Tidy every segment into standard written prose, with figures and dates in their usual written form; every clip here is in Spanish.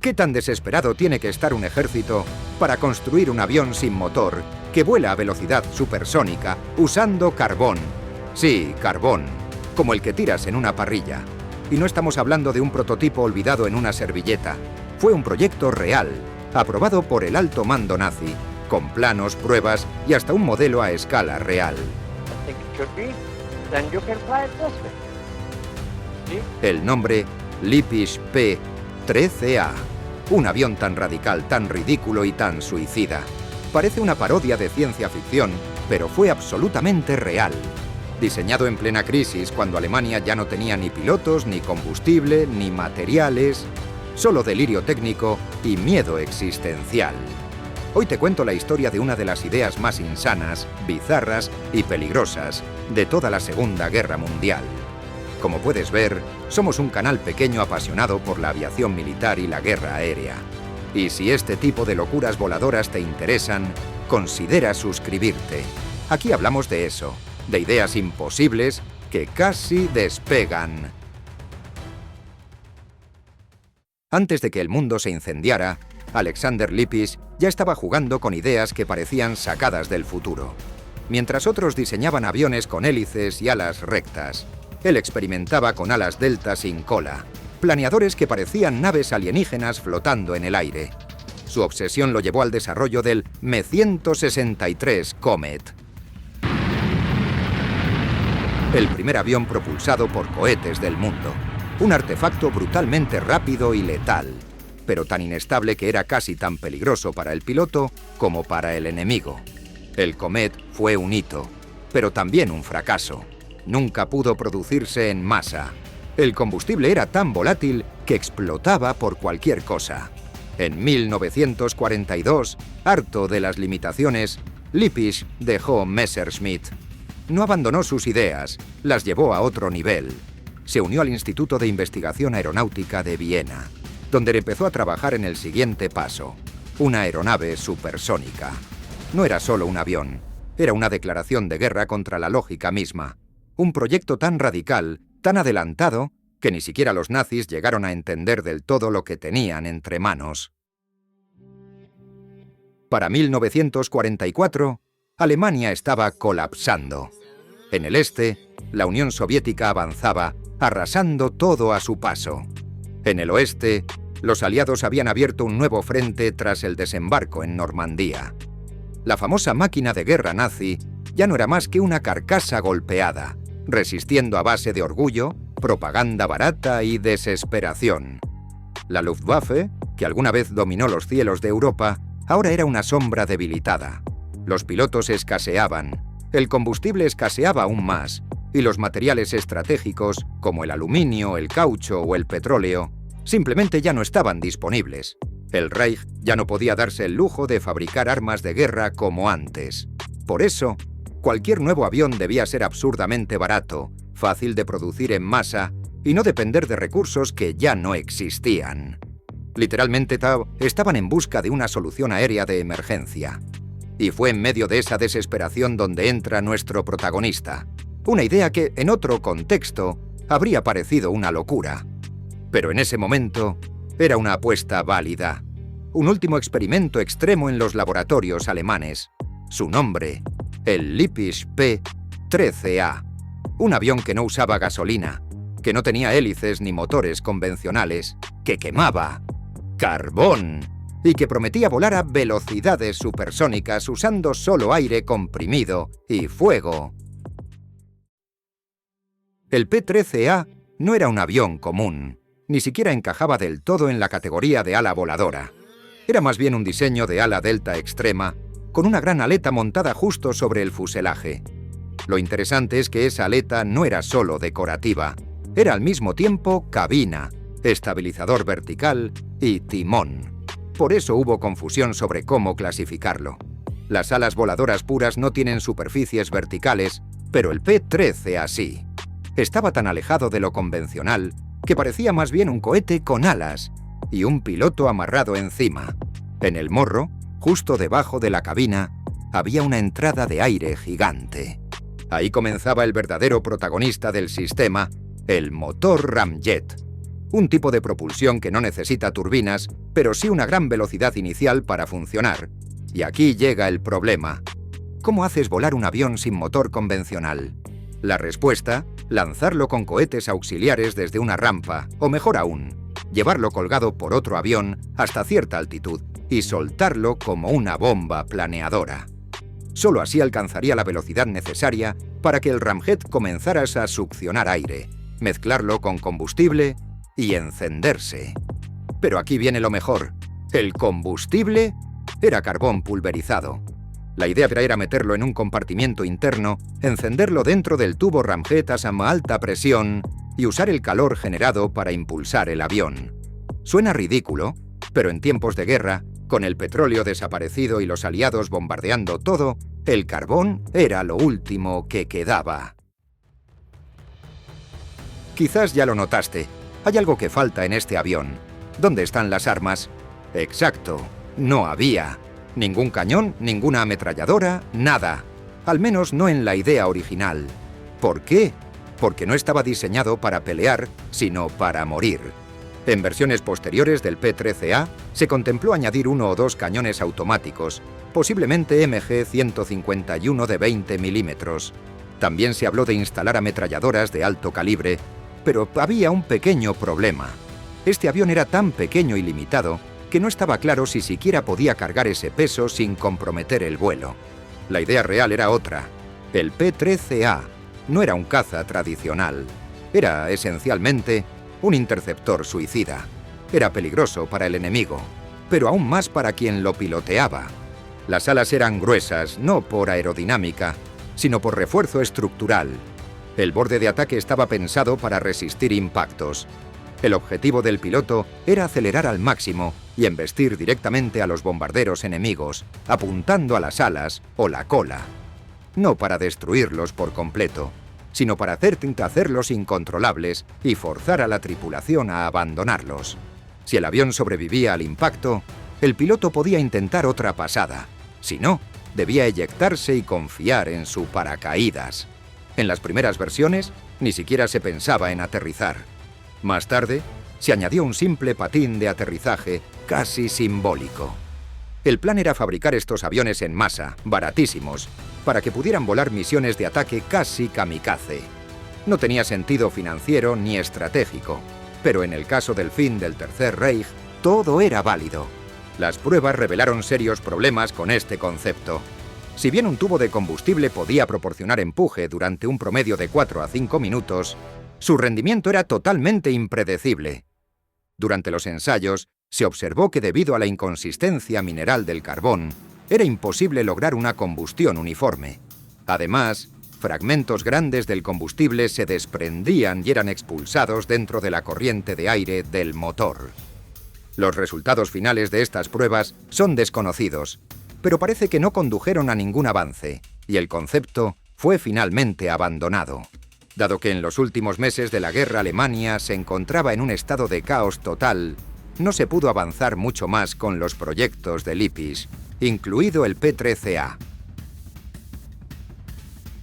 ¿Qué tan desesperado tiene que estar un ejército para construir un avión sin motor que vuela a velocidad supersónica usando carbón? Sí, carbón, como el que tiras en una parrilla. Y no estamos hablando de un prototipo olvidado en una servilleta. Fue un proyecto real, aprobado por el alto mando nazi, con planos, pruebas y hasta un modelo a escala real. El nombre Lippisch P-13A. Un avión tan radical, tan ridículo y tan suicida. Parece una parodia de ciencia ficción, pero fue absolutamente real. Diseñado en plena crisis, cuando Alemania ya no tenía ni pilotos, ni combustible, ni materiales, solo delirio técnico y miedo existencial. Hoy te cuento la historia de una de las ideas más insanas, bizarras y peligrosas de toda la Segunda Guerra Mundial. Como puedes ver, somos un canal pequeño apasionado por la aviación militar y la guerra aérea. Y si este tipo de locuras voladoras te interesan, considera suscribirte. Aquí hablamos de eso, de ideas imposibles que casi despegan. Antes de que el mundo se incendiara, Alexander Lippisch ya estaba jugando con ideas que parecían sacadas del futuro. Mientras otros diseñaban aviones con hélices y alas rectas, él experimentaba con alas delta sin cola, planeadores que parecían naves alienígenas flotando en el aire. Su obsesión lo llevó al desarrollo del Me-163 Comet, el primer avión propulsado por cohetes del mundo. Un artefacto brutalmente rápido y letal, pero tan inestable que era casi tan peligroso para el piloto como para el enemigo. El Comet fue un hito, pero también un fracaso. Nunca pudo producirse en masa. El combustible era tan volátil que explotaba por cualquier cosa. En 1942, harto de las limitaciones, Lippisch dejó Messerschmitt. No abandonó sus ideas, las llevó a otro nivel. Se unió al Instituto de Investigación Aeronáutica de Viena, donde empezó a trabajar en el siguiente paso: una aeronave supersónica. No era solo un avión, era una declaración de guerra contra la lógica misma. Un proyecto tan radical, tan adelantado, que ni siquiera los nazis llegaron a entender del todo lo que tenían entre manos. Para 1944, Alemania estaba colapsando. En el este, la Unión Soviética avanzaba, arrasando todo a su paso. En el oeste, los aliados habían abierto un nuevo frente tras el desembarco en Normandía. La famosa máquina de guerra nazi ya no era más que una carcasa golpeada, resistiendo a base de orgullo, propaganda barata y desesperación. La Luftwaffe, que alguna vez dominó los cielos de Europa, ahora era una sombra debilitada. Los pilotos escaseaban, el combustible escaseaba aún más, y los materiales estratégicos, como el aluminio, el caucho o el petróleo, simplemente ya no estaban disponibles. El Reich ya no podía darse el lujo de fabricar armas de guerra como antes. Por eso, cualquier nuevo avión debía ser absurdamente barato, fácil de producir en masa y no depender de recursos que ya no existían. Literalmente estaban en busca de una solución aérea de emergencia. Y fue en medio de esa desesperación donde entra nuestro protagonista. Una idea que, en otro contexto, habría parecido una locura. Pero en ese momento, era una apuesta válida. Un último experimento extremo en los laboratorios alemanes. Su nombre, el Lippisch P-13A. Un avión que no usaba gasolina, que no tenía hélices ni motores convencionales, que quemaba carbón y que prometía volar a velocidades supersónicas usando solo aire comprimido y fuego. El P-13A no era un avión común, ni siquiera encajaba del todo en la categoría de ala voladora. Era más bien un diseño de ala delta extrema, con una gran aleta montada justo sobre el fuselaje. Lo interesante es que esa aleta no era solo decorativa, era al mismo tiempo cabina, estabilizador vertical y timón. Por eso hubo confusión sobre cómo clasificarlo. Las alas voladoras puras no tienen superficies verticales, pero el P-13A sí. Estaba tan alejado de lo convencional que parecía más bien un cohete con alas y un piloto amarrado encima. En el morro, justo debajo de la cabina, había una entrada de aire gigante. Ahí comenzaba el verdadero protagonista del sistema, el motor ramjet. Un tipo de propulsión que no necesita turbinas pero sí una gran velocidad inicial para funcionar. Y aquí llega el problema. ¿Cómo haces volar un avión sin motor convencional? La respuesta: lanzarlo con cohetes auxiliares desde una rampa, o mejor aún, llevarlo colgado por otro avión hasta cierta altitud y soltarlo como una bomba planeadora. Solo así alcanzaría la velocidad necesaria para que el ramjet comenzara a succionar aire, mezclarlo con combustible y encenderse. Pero aquí viene lo mejor. El combustible era carbón pulverizado. La idea era meterlo en un compartimiento interno, encenderlo dentro del tubo ramjet a alta presión y usar el calor generado para impulsar el avión. Suena ridículo, pero en tiempos de guerra, con el petróleo desaparecido y los aliados bombardeando todo, el carbón era lo último que quedaba. Quizás ya lo notaste. Hay algo que falta en este avión. ¿Dónde están las armas? Exacto, no había. Ningún cañón, ninguna ametralladora, nada. Al menos no en la idea original. ¿Por qué? Porque no estaba diseñado para pelear, sino para morir. En versiones posteriores del P-13A se contempló añadir 1 o 2 cañones automáticos, posiblemente MG-151 de 20 milímetros. También se habló de instalar ametralladoras de alto calibre, pero había un pequeño problema. Este avión era tan pequeño y limitado que no estaba claro si siquiera podía cargar ese peso sin comprometer el vuelo. La idea real era otra. El P-13A no era un caza tradicional. Era, esencialmente, un interceptor suicida. Era peligroso para el enemigo, pero aún más para quien lo piloteaba. Las alas eran gruesas, no por aerodinámica, sino por refuerzo estructural. El borde de ataque estaba pensado para resistir impactos. El objetivo del piloto era acelerar al máximo y embestir directamente a los bombarderos enemigos, apuntando a las alas o la cola. No para destruirlos por completo, sino para hacerlos incontrolables y forzar a la tripulación a abandonarlos. Si el avión sobrevivía al impacto, el piloto podía intentar otra pasada. Si no, debía eyectarse y confiar en su paracaídas. En las primeras versiones, ni siquiera se pensaba en aterrizar. Más tarde, se añadió un simple patín de aterrizaje casi simbólico. El plan era fabricar estos aviones en masa, baratísimos, para que pudieran volar misiones de ataque casi kamikaze. No tenía sentido financiero ni estratégico, pero en el caso del fin del Tercer Reich, todo era válido. Las pruebas revelaron serios problemas con este concepto. Si bien un tubo de combustible podía proporcionar empuje durante un promedio de 4 a 5 minutos, su rendimiento era totalmente impredecible. Durante los ensayos, se observó que debido a la inconsistencia mineral del carbón, era imposible lograr una combustión uniforme. Además, fragmentos grandes del combustible se desprendían y eran expulsados dentro de la corriente de aire del motor. Los resultados finales de estas pruebas son desconocidos, pero parece que no condujeron a ningún avance, y el concepto fue finalmente abandonado. Dado que en los últimos meses de la guerra Alemania se encontraba en un estado de caos total, no se pudo avanzar mucho más con los proyectos de Lippisch, incluido el P-13A.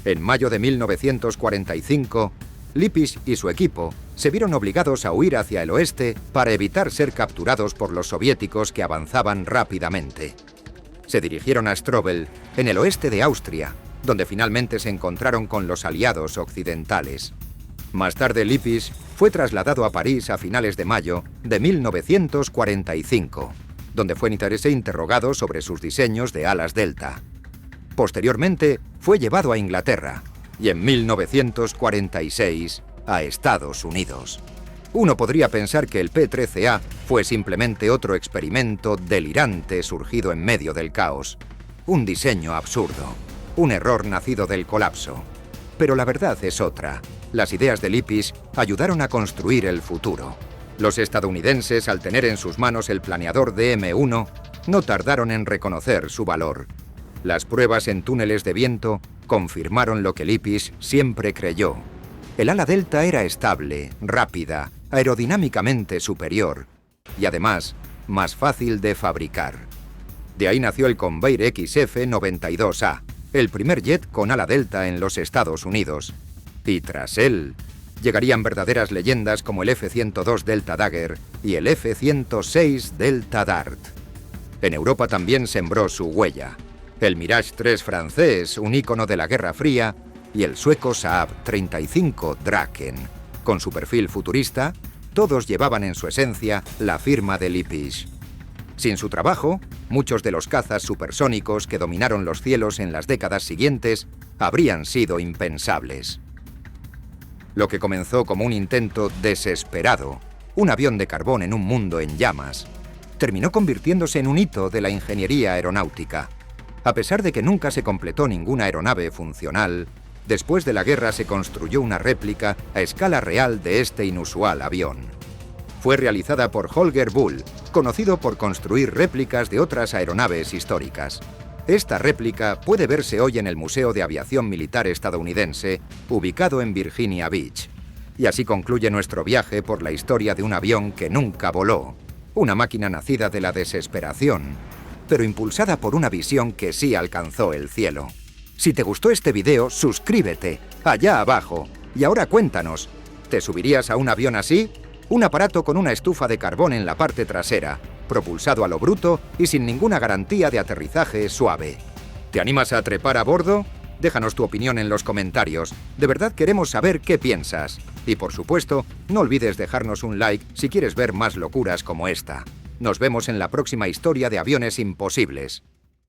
En mayo de 1945, Lippisch y su equipo se vieron obligados a huir hacia el oeste para evitar ser capturados por los soviéticos que avanzaban rápidamente. Se dirigieron a Strobel, en el oeste de Austria, donde finalmente se encontraron con los aliados occidentales. Más tarde, Lippisch fue trasladado a París a finales de mayo de 1945, donde fue interrogado sobre sus diseños de alas delta. Posteriormente, fue llevado a Inglaterra y en 1946 a Estados Unidos. Uno podría pensar que el P-13A fue simplemente otro experimento delirante surgido en medio del caos. Un diseño absurdo. Un error nacido del colapso. Pero la verdad es otra. Las ideas de Lippisch ayudaron a construir el futuro. Los estadounidenses, al tener en sus manos el planeador DM-1, no tardaron en reconocer su valor. Las pruebas en túneles de viento confirmaron lo que Lippisch siempre creyó. El ala delta era estable, rápida, aerodinámicamente superior y además más fácil de fabricar. De ahí nació el Convair XF-92A, el primer jet con ala delta en los Estados Unidos. Y tras él, Llegarían verdaderas leyendas como el F-102 Delta Dagger y el F-106 Delta Dart. En Europa también sembró su huella. El Mirage 3 francés, un ícono de la Guerra Fría, y el sueco Saab 35 Draken. Con su perfil futurista, todos llevaban en su esencia la firma de Lippisch. Sin su trabajo, muchos de los cazas supersónicos que dominaron los cielos en las décadas siguientes habrían sido impensables. Lo que comenzó como un intento desesperado, un avión de carbón en un mundo en llamas, terminó convirtiéndose en un hito de la ingeniería aeronáutica. A pesar de que nunca se completó ninguna aeronave funcional, después de la guerra se construyó una réplica a escala real de este inusual avión. Fue realizada por Holger Bull, conocido por construir réplicas de otras aeronaves históricas. Esta réplica puede verse hoy en el Museo de Aviación Militar estadounidense, ubicado en Virginia Beach. Y así concluye nuestro viaje por la historia de un avión que nunca voló, una máquina nacida de la desesperación, pero impulsada por una visión que sí alcanzó el cielo. Si te gustó este video, suscríbete, allá abajo. Y ahora cuéntanos, ¿te subirías a un avión así? Un aparato con una estufa de carbón en la parte trasera, propulsado a lo bruto y sin ninguna garantía de aterrizaje suave. ¿Te animas a trepar a bordo? Déjanos tu opinión en los comentarios. De verdad queremos saber qué piensas. Y por supuesto, no olvides dejarnos un like si quieres ver más locuras como esta. Nos vemos en la próxima historia de aviones imposibles.